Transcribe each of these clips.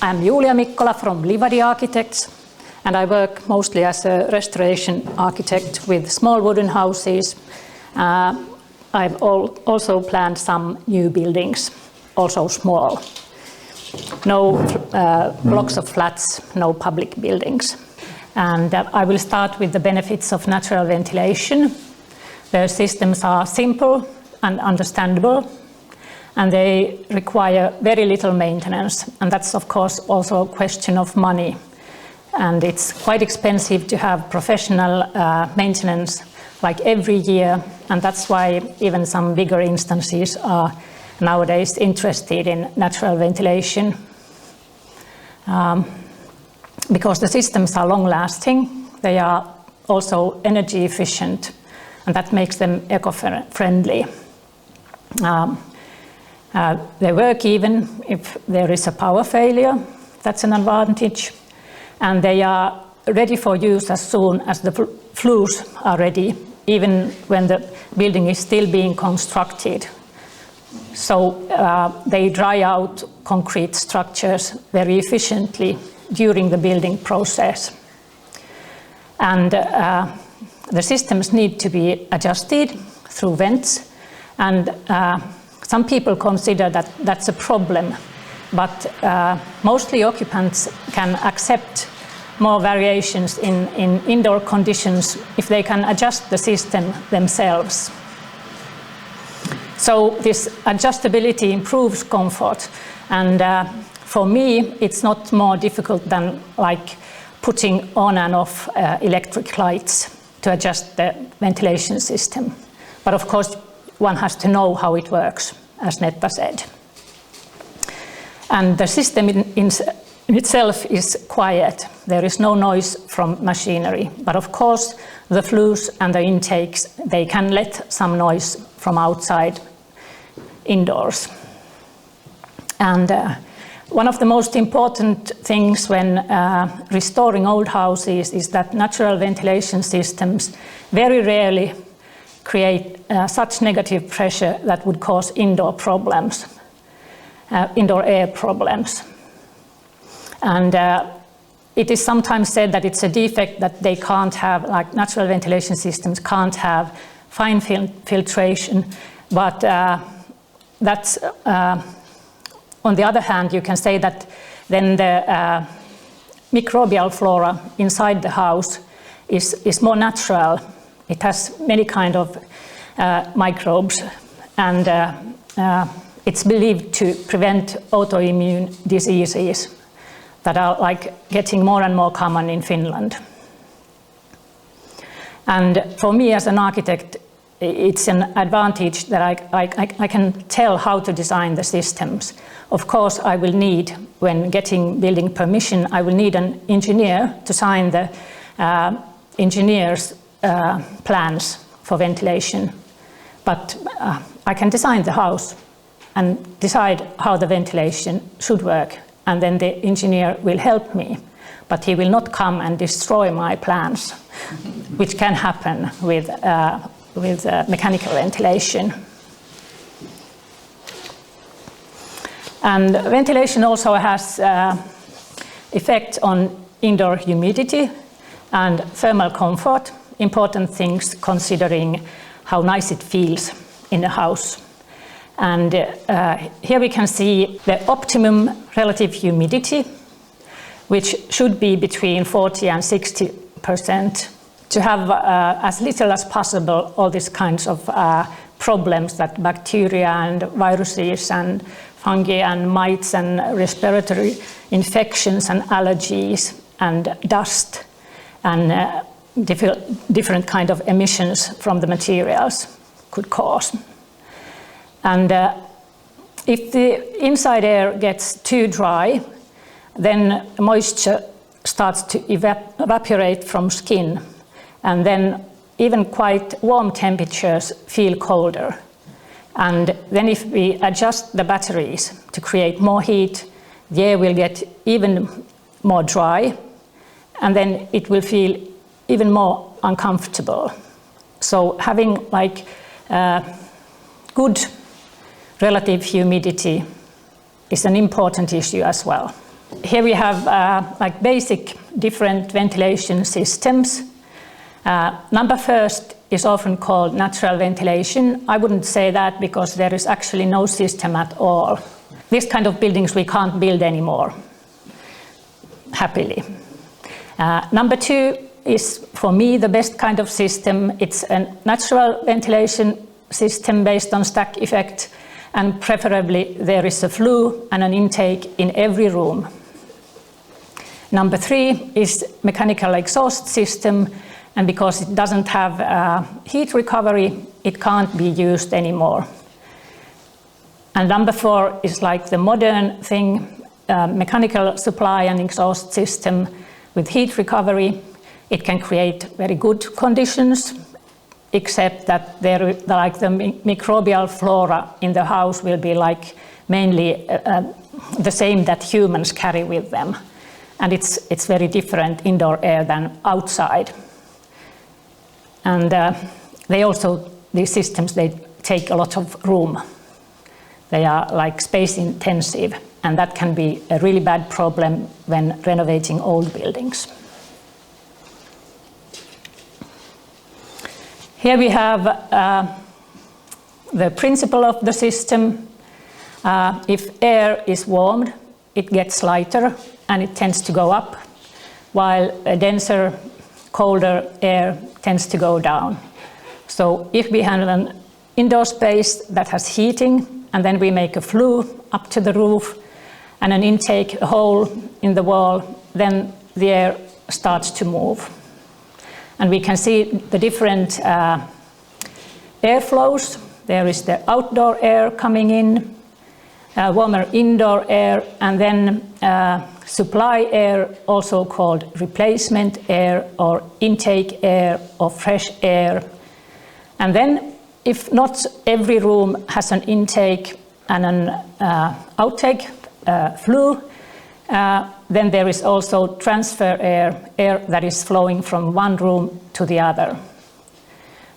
I'm Juulia Mikkola from Livadi Architects, and I work mostly as a restoration architect with small wooden houses. I've also planned some new buildings, also small. No blocks of flats, no public buildings. And I will start with the benefits of natural ventilation. The systems are simple and understandable, and they require very little maintenance. And that's, of course, also a question of money. And it's quite expensive to have professional maintenance like every year. And that's why even some bigger instances are nowadays interested in natural ventilation. Because the systems are long-lasting, they are also energy efficient, and that makes them eco-friendly. They work even if there is a power failure. That's an advantage. And they are ready for use as soon as the flues are ready, even when the building is still being constructed. So they dry out concrete structures very efficiently during the building process. And the systems need to be adjusted through vents. And some people consider that that's a problem, but mostly occupants can accept more variations in indoor conditions if they can adjust the system themselves. So this adjustability improves comfort, and for me it's not more difficult than like putting on and off electric lights to adjust the ventilation system. But of course one has to know how it works, as Netta said. And the system in itself is quiet. There is no noise from machinery. But of course, the flues and the intakes, they can let some noise from outside indoors. And one of the most important things when restoring old houses is that natural ventilation systems very rarely create such negative pressure that would cause indoor problems, indoor air problems. And it is sometimes said that it's a defect that they can't have, like natural ventilation systems can't have fine filtration, but that's, on the other hand, you can say that then the microbial flora inside the house is more natural. It has many kind of microbes, and it's believed to prevent autoimmune diseases that are like getting more and more common in Finland. And for me as an architect, it's an advantage that I can tell how to design the systems. Of course, I will need, when getting building permission, I will need an engineer to sign the engineer's plans for ventilation. But I can design the house and decide how the ventilation should work. And then the engineer will help me, but he will not come and destroy my plans, which can happen with mechanical ventilation. And ventilation also has effect on indoor humidity and thermal comfort, important things considering how nice it feels in a house. And here we can see the optimum relative humidity, which should be between 40 and 60%, to have as little as possible all these kinds of problems that bacteria and viruses and fungi and mites and respiratory infections and allergies and dust and different kind of emissions from the materials could cause. And if the inside air gets too dry, then moisture starts to evaporate from skin, and then even quite warm temperatures feel colder. And then if we adjust the batteries to create more heat, the air will get even more dry, and then it will feel even more uncomfortable. So having like good relative humidity is an important issue as well. here we have like basic different ventilation systems. Number first is often called natural ventilation. I wouldn't say that because there is actually no system at all. This kind of buildings we can't build anymore, happily. Number two is, for me, the best kind of system. It's a natural ventilation system based on stack effect, and preferably there is a flue and an intake in every room. Number three is mechanical exhaust system, and because it doesn't have heat recovery, it can't be used anymore. And number four is like the modern thing, mechanical supply and exhaust system with heat recovery. It can create very good conditions, except that like the microbial flora in the house will be like mainly the same that humans carry with them. And it's very different indoor air than outside. And these systems, they take a lot of room. They are like space intensive, and that can be a really bad problem when renovating old buildings. Here we have the principle of the system. If air is warmed, it gets lighter and it tends to go up, while a denser, colder air tends to go down. So if we have an indoor space that has heating, and then we make a flue up to the roof and an intake, a hole in the wall, then the air starts to move. And we can see the different airflows. There is the outdoor air coming in, warmer indoor air, and then supply air, also called replacement air or intake air or fresh air. And then if not every room has an intake and an outtake flue, then there is also transfer air that is flowing from one room to the other.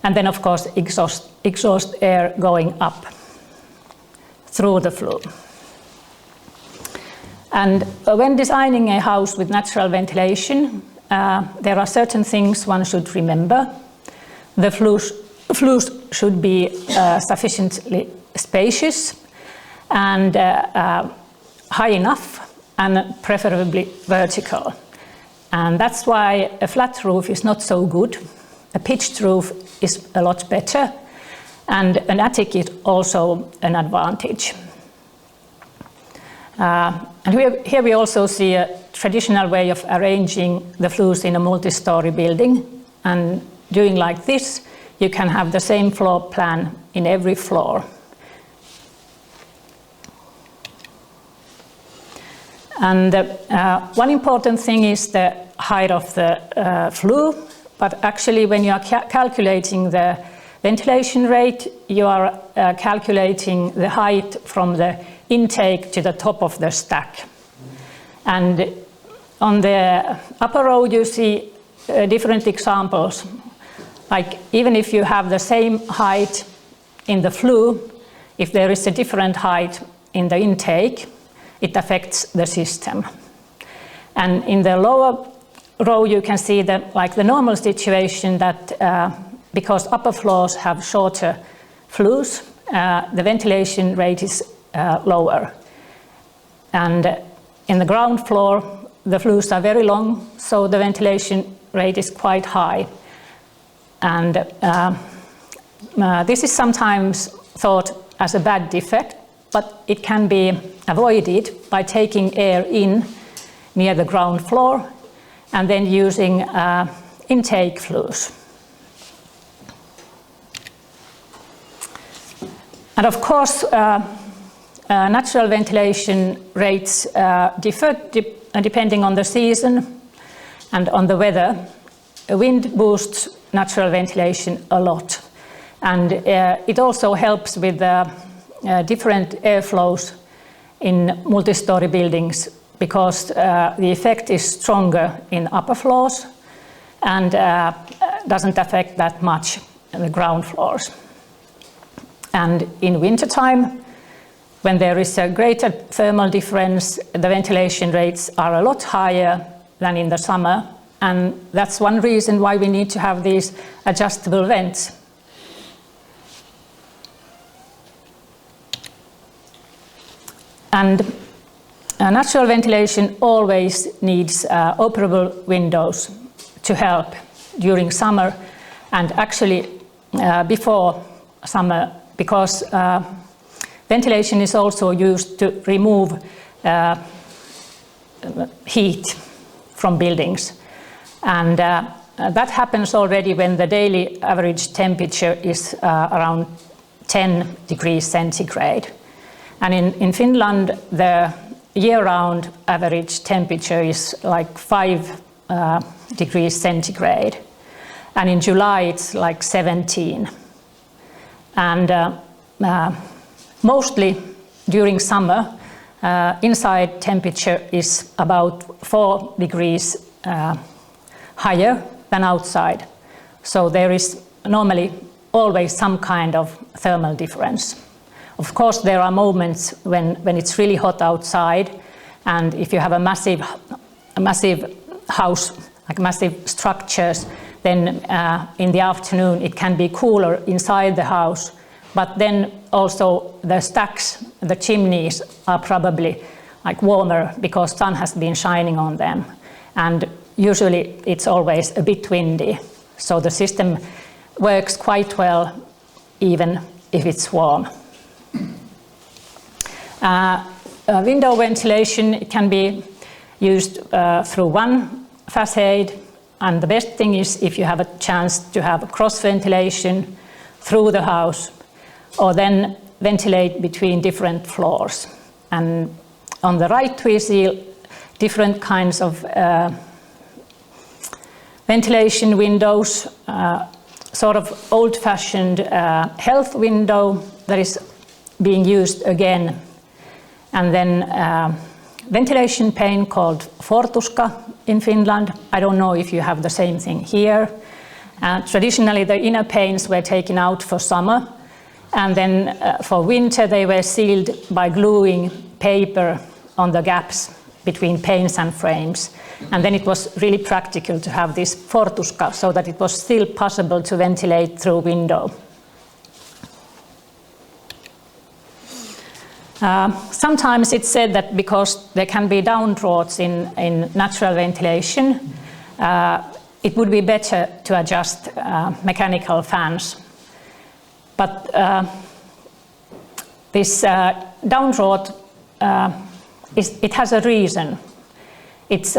And then, of course, exhaust air going up through the flue. And when designing a house with natural ventilation, there are certain things one should remember. The flues should be sufficiently spacious and high enough, and preferably vertical. And that's why a flat roof is not so good. A pitched roof is a lot better, and an attic is also an advantage. And here we also see a traditional way of arranging the flues in a multi-story building. And doing like this, you can have the same floor plan in every floor. And one important thing is the height of the flue, but actually when you are calculating the ventilation rate, you are calculating the height from the intake to the top of the stack. And on the upper row you see different examples. Like even if you have the same height in the flue, if there is a different height in the intake, it affects the system. And in the lower row you can see that, like the normal situation, that because upper floors have shorter flues, the ventilation rate is lower. And in the ground floor the flues are very long, so the ventilation rate is quite high. And this is sometimes thought as a bad defect, but it can be avoided by taking air in near the ground floor and then using intake flues. And of course, natural ventilation rates differ depending on the season and on the weather. Wind boosts natural ventilation a lot, and it also helps with different airflows in multi-story buildings, because the effect is stronger in upper floors and doesn't affect that much the ground floors. And in wintertime, when there is a greater thermal difference, the ventilation rates are a lot higher than in the summer, and that's one reason why we need to have these adjustable vents. And natural ventilation always needs operable windows to help during summer, and actually before summer, because ventilation is also used to remove heat from buildings. And that happens already when the daily average temperature is around 10 degrees centigrade. And in Finland, the year-round average temperature is like 5 degrees centigrade. And in July, it's like 17. And mostly during summer, inside temperature is about 4 degrees higher than outside. So there is normally always some kind of thermal difference. Of course, there are moments when it's really hot outside, and if you have a massive house, like massive structures, then in the afternoon it can be cooler inside the house. But then also the stacks, the chimneys, are probably like warmer because sun has been shining on them. And usually it's always a bit windy. So the system works quite well even if it's warm. Window ventilation can be used through one facade, and the best thing is if you have a chance to have cross ventilation through the house, or then ventilate between different floors. And on the right we see different kinds of ventilation windows, sort of old-fashioned health window that is being used again. And then ventilation pane called fortuska in Finland. I don't know if you have the same thing here. Traditionally, the inner panes were taken out for summer, and then for winter they were sealed by gluing paper on the gaps between panes and frames. And then it was really practical to have this fortuska so that it was still possible to ventilate through window. Sometimes it's said that because there can be down draughts in natural ventilation, it would be better to adjust mechanical fans. But this down draught, it has a reason. It's,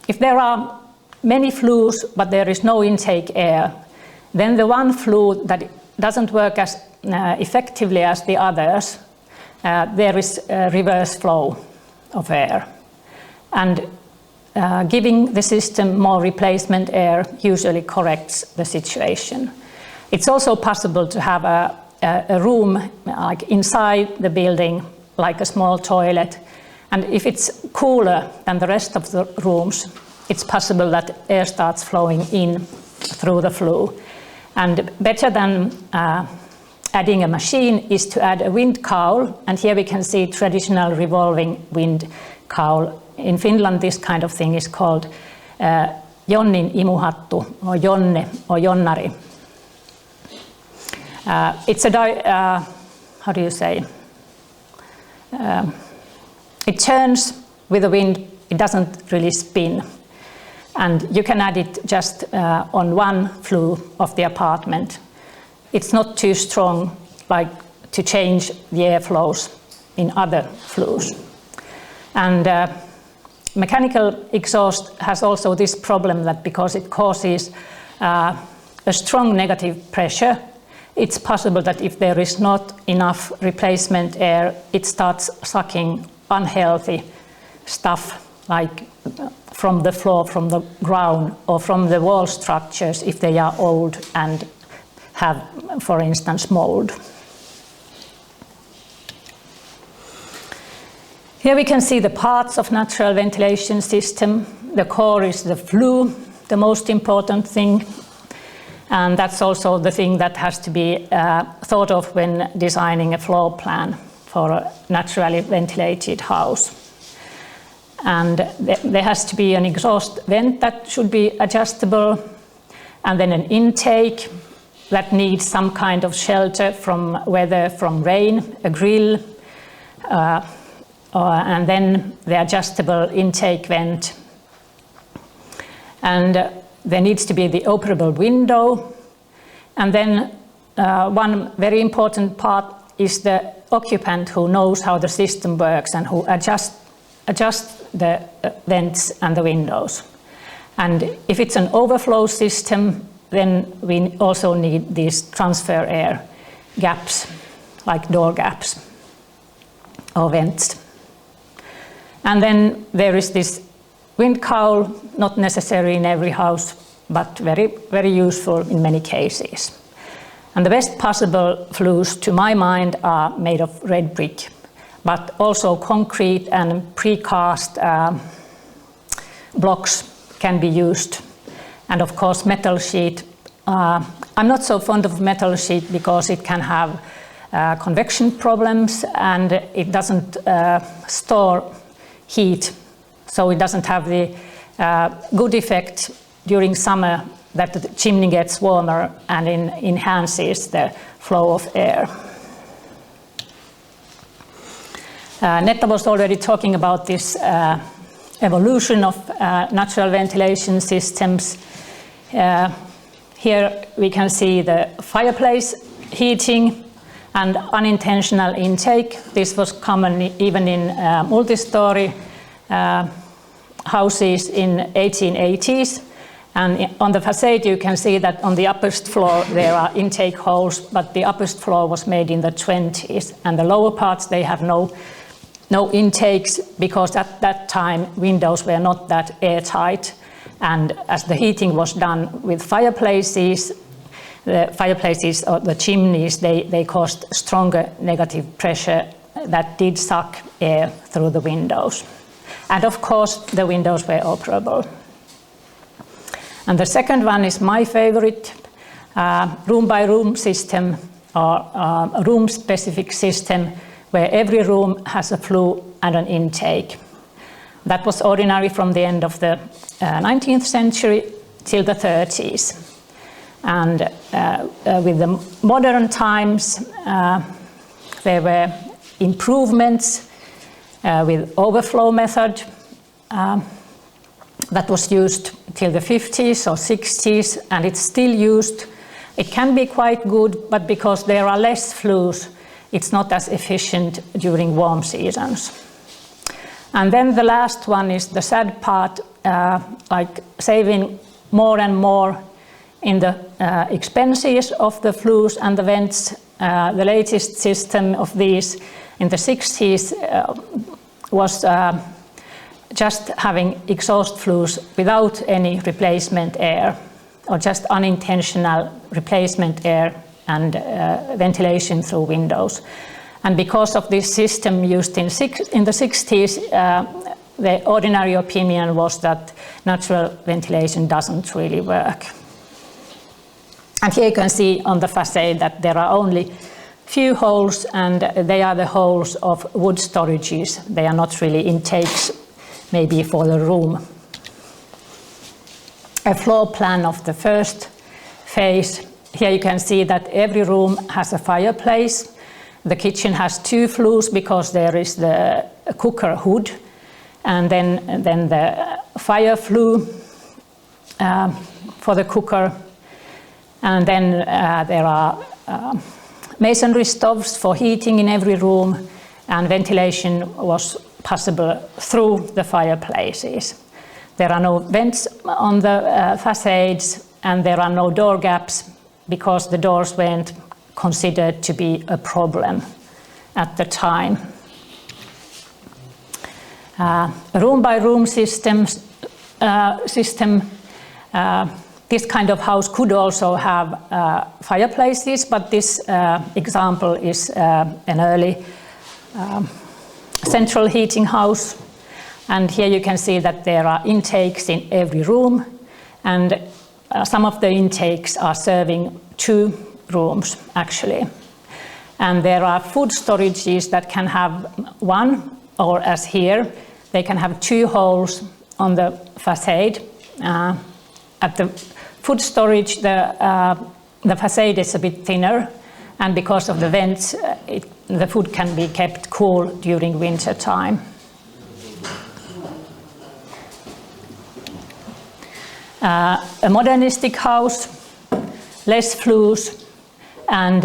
if there are many flues but there is no intake air, then the one flue that doesn't work as effectively as the others, there is a reverse flow of air. And giving the system more replacement air usually corrects the situation. It's also possible to have a room like inside the building, like a small toilet. And if it's cooler than the rest of the rooms, it's possible that air starts flowing in through the flue. And better than adding a machine is to add a wind cowl. And here we can see traditional revolving wind cowl. In Finland, this kind of thing is called Jonnin imuhattu, or Jonne, or Jonnari. It's a, how do you say? It turns with the wind, it doesn't really spin. And you can add it just on one flue of the apartment. It's not too strong, like to change the airflows in other flues. And mechanical exhaust has also this problem that because it causes a strong negative pressure, it's possible that if there is not enough replacement air, it starts sucking unhealthy stuff like from the floor, from the ground, or from the wall structures if they are old and have, for instance, mold. Here we can see the parts of natural ventilation system. The core is the flue, the most important thing. And that's also the thing that has to be thought of when designing a floor plan for a naturally ventilated house. And there has to be an exhaust vent that should be adjustable, and then an intake that needs some kind of shelter from weather, from rain, a grill, and then the adjustable intake vent. And there needs to be the operable window. And then one very important part is the occupant who knows how the system works and who adjusts the vents and the windows. And if it's an overflow system, then we also need these transfer air gaps, like door gaps or vents. And then there is this wind cowl, not necessary in every house, but very, very useful in many cases. And the best possible flues, to my mind, are made of red brick, but also concrete and precast blocks can be used. And of course, metal sheet. I'm not so fond of metal sheet because it can have convection problems, and it doesn't store heat, so it doesn't have the good effect during summer that the chimney gets warmer and enhances the flow of air. Netta was already talking about this evolution of natural ventilation systems. Here we can see the fireplace heating and unintentional intake. This was common even in multi-story houses in 1880s. And on the facade you can see that on the uppermost floor there are intake holes, but the uppermost floor was made in the 20s. And the lower parts, they have no intakes, because at that time windows were not that airtight. And as the heating was done with fireplaces, the fireplaces or the chimneys, they caused stronger negative pressure that did suck air through the windows. And of course, the windows were operable. And the second one is my favorite, room-by-room system, or room-specific system, where every room has a flue and an intake. That was ordinary from the end of the 19th century till the 30s. And with the modern times, there were improvements with overflow method that was used till the 50s or 60s, and it's still used. It can be quite good, but because there are less flues, it's not as efficient during warm seasons. And then the last one is the sad part, like saving more and more in the expenses of the flues and the vents. The latest system of these in the 60s was just having exhaust flues without any replacement air, or just unintentional replacement air and ventilation through windows. And because of this system used in the 60s, the ordinary opinion was that natural ventilation doesn't really work. And here you can see on the facade that there are only few holes, and they are the holes of wood storages. They are not really intakes, maybe for the room. A floor plan of the first phase. Here you can see that every room has a fireplace. The kitchen has two flues because there is the cooker hood, and then the fire flue for the cooker. And then there are masonry stoves for heating in every room, and ventilation was possible through the fireplaces. There are no vents on the facades, and there are no door gaps because the doors weren't considered to be a problem at the time. Room-by-room system. This kind of house could also have fireplaces, but this example is an early central heating house. And here you can see that there are intakes in every room, and some of the intakes are serving two rooms actually. And there are food storages that can have one, or as here, they can have 2 holes on the facade. At the food storage, the facade is a bit thinner, and because of the vents, the food can be kept cool during winter time. A modernistic house, less flues, and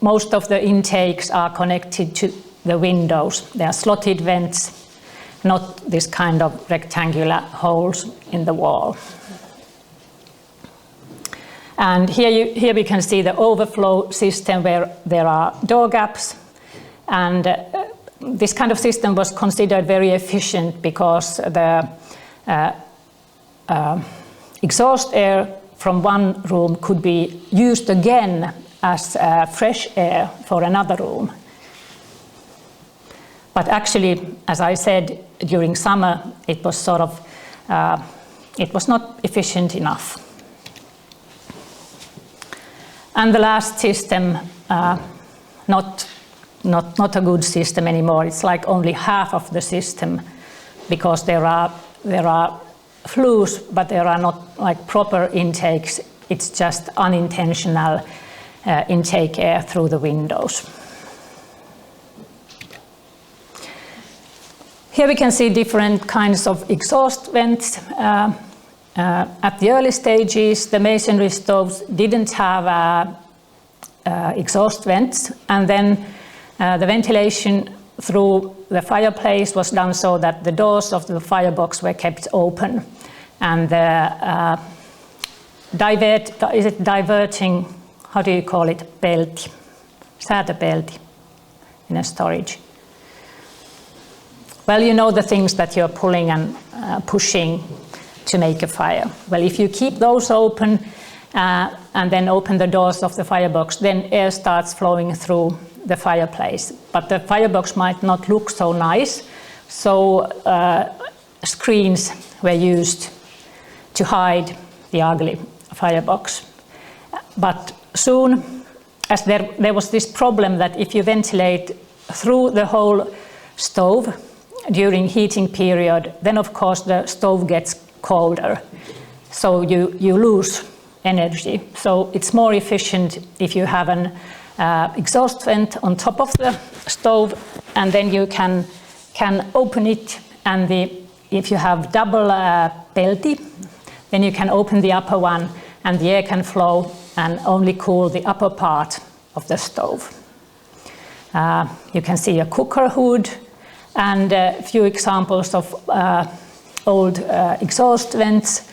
most of the intakes are connected to the windows. They are slotted vents, not this kind of rectangular holes in the wall. And here we can see the overflow system where there are door gaps, and this kind of system was considered very efficient because the exhaust air from one room could be used again as fresh air for another room. But actually, as I said, during summer it was sort of it was not efficient enough. And the last system, not a good system anymore. It's like only half of the system, because there are flues, but there are not like proper intakes. It's just unintentional intake air through the windows. Here we can see different kinds of exhaust vents. At the early stages, the masonry stoves didn't have exhaust vents, and then the ventilation through the fireplace was done so that the doors of the firebox were kept open, and the diverting, how do you call it, pelti, säätöpelti in a storage. Well, you know the things that you're pulling and pushing to make a fire. Well, if you keep those open and then open the doors of the firebox, then air starts flowing through the fireplace. But the firebox might not look so nice, so screens were used to hide the ugly firebox. But soon, as there was this problem that if you ventilate through the whole stove during heating period, then of course the stove gets colder, so you lose energy. So it's more efficient if you have an exhaust vent on top of the stove, and then you can open it, and if you have double pelti, then you can open the upper one and the air can flow and only cool the upper part of the stove. You can see a cooker hood and a few examples of old exhaust vents,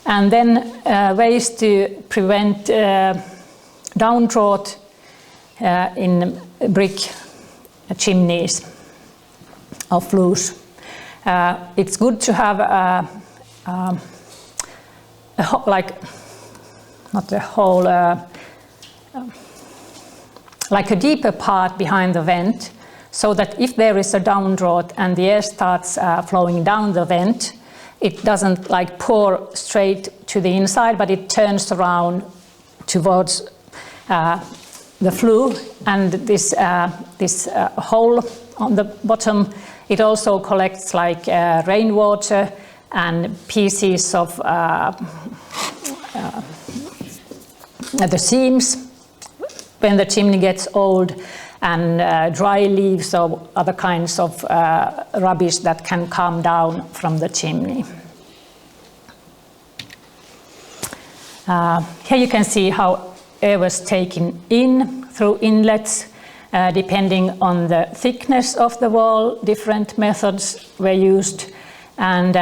and then ways to prevent downdraft in brick chimneys or flues. It's good to have like a deeper part behind the vent, so that if there is a downdraft and the air starts flowing down the vent, it doesn't like pour straight to the inside, but it turns around towards the flue, and this hole on the bottom, it also collects like rainwater and pieces of the seams when the chimney gets old, and dry leaves or other kinds of rubbish that can come down from the chimney. Here you can see how air was taken in through inlets. Depending on the thickness of the wall, different methods were used, and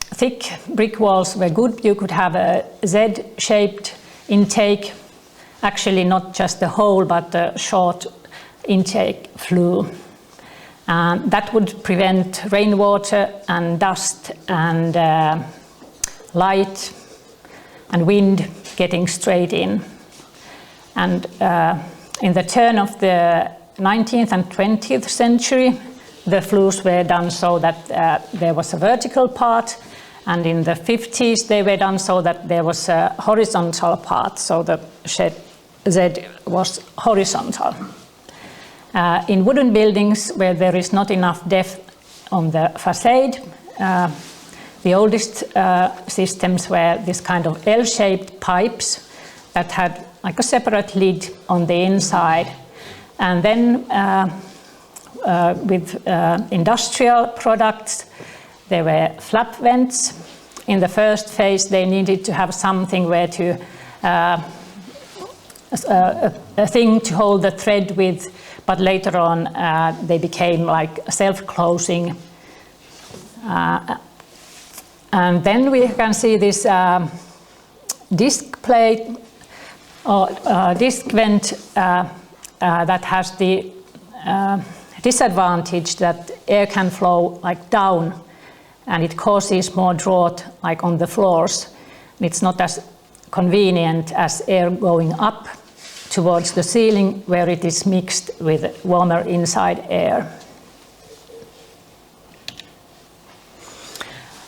thick brick walls were good. You could have a Z-shaped intake, actually not just the hole, but the short intake flue. That would prevent rainwater and dust and light and wind getting straight in. And in the turn of the 19th and 20th century, the flues were done so that there was a vertical part, and in the 50s they were done so that there was a horizontal part, so the Z was horizontal. In wooden buildings where there is not enough depth on the facade, the oldest systems were this kind of L-shaped pipes that had like a separate lid on the inside. And then with industrial products, there were flap vents. In the first phase, they needed to have something where to a thing to hold the thread with, but later on they became like self-closing. And then we can see this disc plate or disc vent that has the disadvantage that air can flow like down, and it causes more drought like on the floors. It's not as convenient as air going up towards the ceiling where it is mixed with warmer inside air.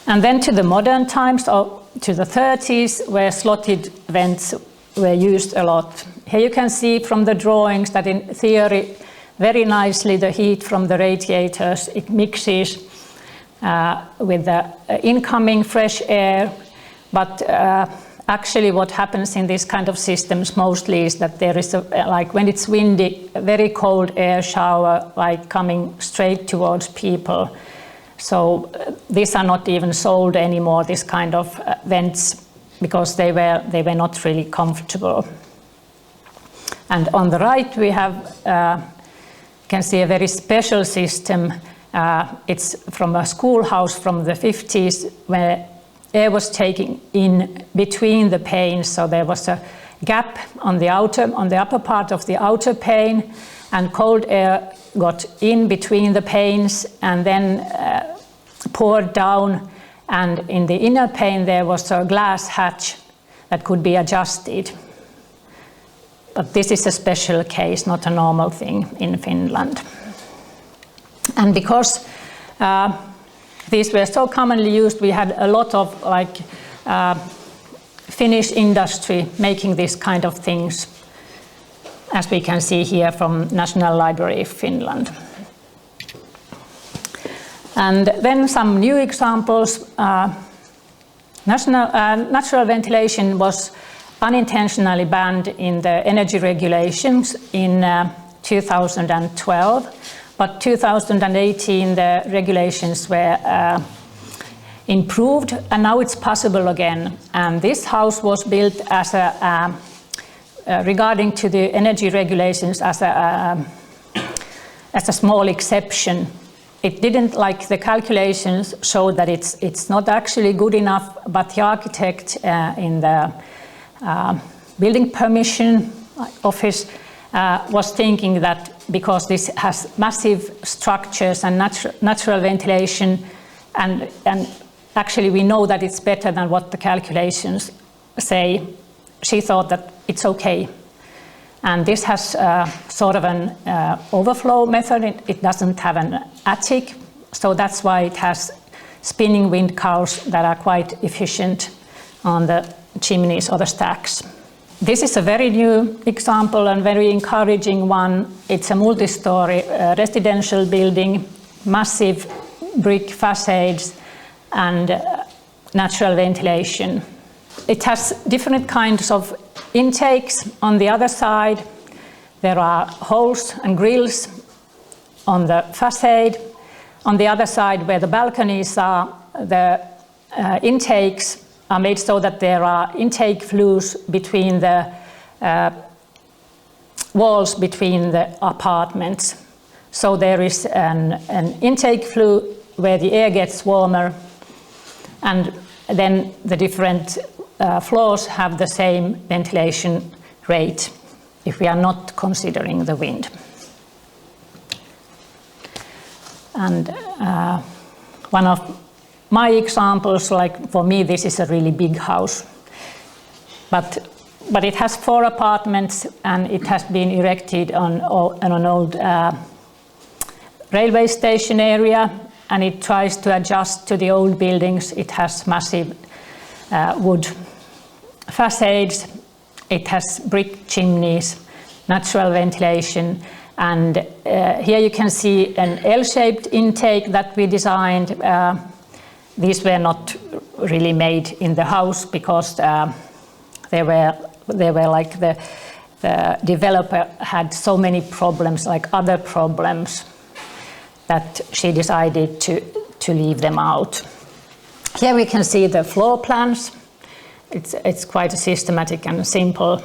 And then to the modern times, or to the 30s, where slotted vents were used a lot. Here you can see from the drawings that in theory, very nicely the heat from the radiators, it mixes with the incoming fresh air, but actually what happens in this kind of systems mostly is that there is, like when it's windy, a very cold air shower like coming straight towards people. So these are not even sold anymore, this kind of vents, because they were not really comfortable. And on the right we have, can see a very special system. It's from a schoolhouse from the 50s where air was taken in between the panes, so there was a gap on the upper part of the outer pane, and cold air got in between the panes and then poured down, and in the inner pane there was a glass hatch that could be adjusted. But this is a special case, not a normal thing in Finland. And because these were so commonly used, we had a lot of Finnish industry making this kind of things, as we can see here from National Library of Finland. And then some new examples. Natural ventilation was unintentionally banned in the energy regulations in 2012, but 2018 the regulations were improved, and now it's possible again. And this house was built as a regarding to the energy regulations as a small exception. It didn't, like the calculations show that it's not actually good enough, but the architect in the building permission office was thinking that because this has massive structures and natural ventilation, and actually we know that it's better than what the calculations say, she thought that it's okay. And this has sort of an overflow method. It doesn't have an attic, so that's why it has spinning wind cowls that are quite efficient on the chimneys or the stacks. This is a very new example and very encouraging one. It's a multi-story residential building, massive brick facades and natural ventilation. It has different kinds of intakes on the other side. There are holes and grills on the facade. On the other side, where the balconies are, the intakes are made so that there are intake flues between the walls between the apartments. So there is an intake flue where the air gets warmer, and then the different floors have the same ventilation rate if we are not considering the wind. And one of my examples, like for me, this is a really big house, but it has 4 apartments and it has been erected on an old railway station area, and it tries to adjust to the old buildings. It has massive wood facades. It has brick chimneys, natural ventilation, and here you can see an L-shaped intake that we designed. These were not really made in the house because they were like the developer had so many problems, like other problems, that she decided to leave them out. Here we can see the floor plans. It's quite systematic and simple,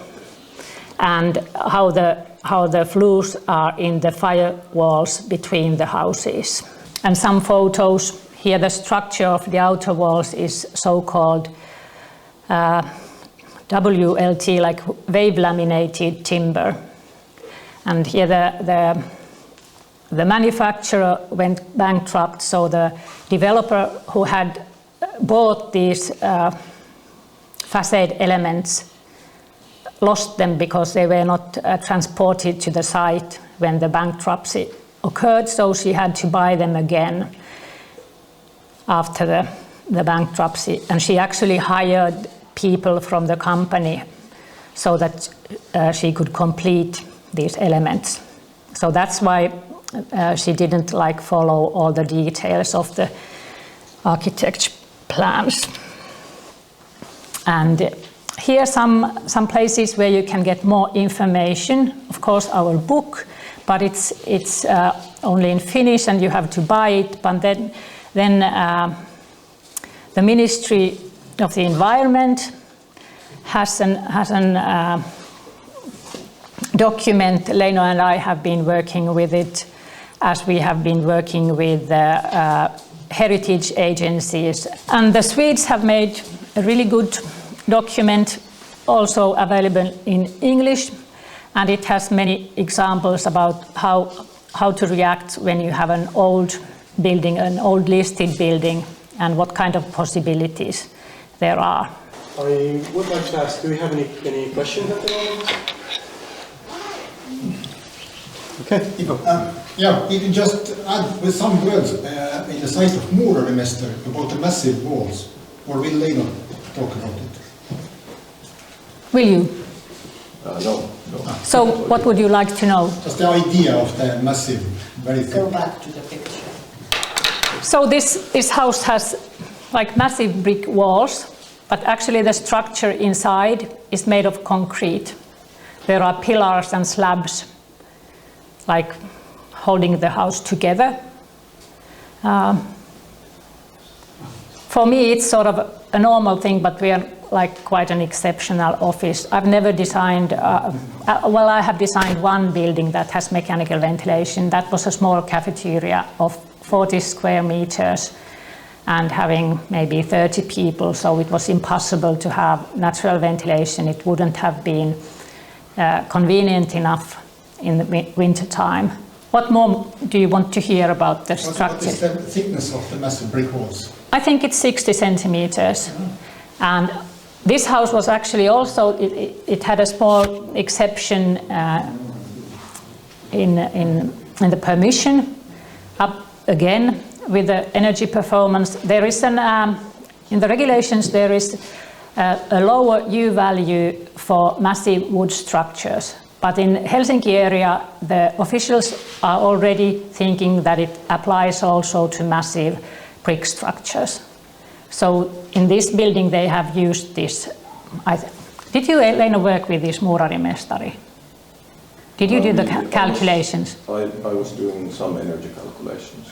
and how the floors are in the firewalls between the houses. And some photos. Here the structure of the outer walls is so-called WLT, like wave laminated timber. And here the manufacturer went bankrupt, so the developer who had bought these facade elements lost them because they were not transported to the site when the bankruptcy occurred, so she had to buy them again after the bankruptcy. And she actually hired people from the company so that she could complete these elements. So that's why she didn't like follow all the details of the architecture plans. And here some places where you can get more information. Of course, our book, but it's only in Finnish and you have to buy it. But then the Ministry of the Environment has an document. Leino and I have been working with it, as we have been working with heritage agencies. And the Swedes have made a really good document, also available in English, and it has many examples about how to react when you have an old building, an old listed building, and what kind of possibilities there are. I would like to ask, do we have any questions at the moment? Okay, Ivo. Yeah, you can just add with some words in the site of Muurarimester about the massive walls, or will Leino talk about it? Will you? No. So what would you like to know? Just the idea of the massive, very thick. Go back to the picture. So this house has like massive brick walls, but actually the structure inside is made of concrete. There are pillars and slabs like holding the house together. For me it's sort of a normal thing, but we are like quite an exceptional office. I've never designed, well, I have designed one building that has mechanical ventilation. That was a small cafeteria of 40 square meters and having maybe 30 people, so it was impossible to have natural ventilation. It wouldn't have been convenient enough in the winter time. What more do you want to hear about the structure? What is the thickness of the massive brick walls? I think it's 60 centimeters. And this house was actually also, it had a small exception in the permission. Up again with the energy performance. There is in the regulations there is a lower U value for massive wood structures. But in Helsinki area, the officials are already thinking that it applies also to massive brick structures. So in this building they have used this. Did you, Leino, work with this Muurarimestari? Did you do the calculations? I was doing some energy calculations.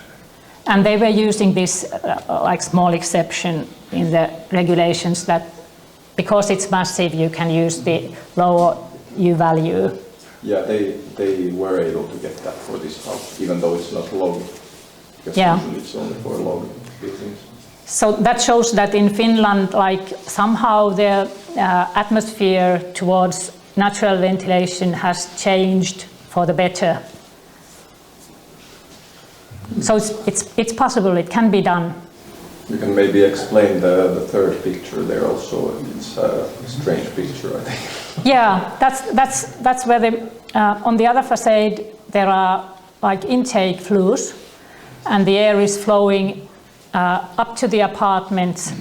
And they were using this like small exception in the regulations that because it's massive you can use the lower U value. Yeah, they were able to get that for this house, even though it's not log. Because usually it's only for log buildings. So that shows that in Finland, like somehow the atmosphere towards natural ventilation has changed for the better. So it's possible, it can be done. You can maybe explain the third picture there also. It's a strange picture, I think. Yeah, that's where on the other facade there are like intake flues, and the air is flowing up to the apartments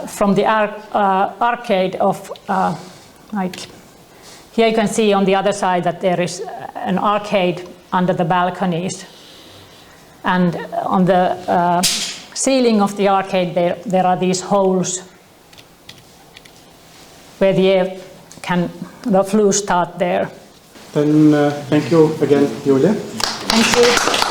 from the arcade of Like here you can see on the other side that there is an arcade under the balconies. And on the ceiling of the arcade there are these holes where the flue start there. Then thank you again, Juulia. Thank you.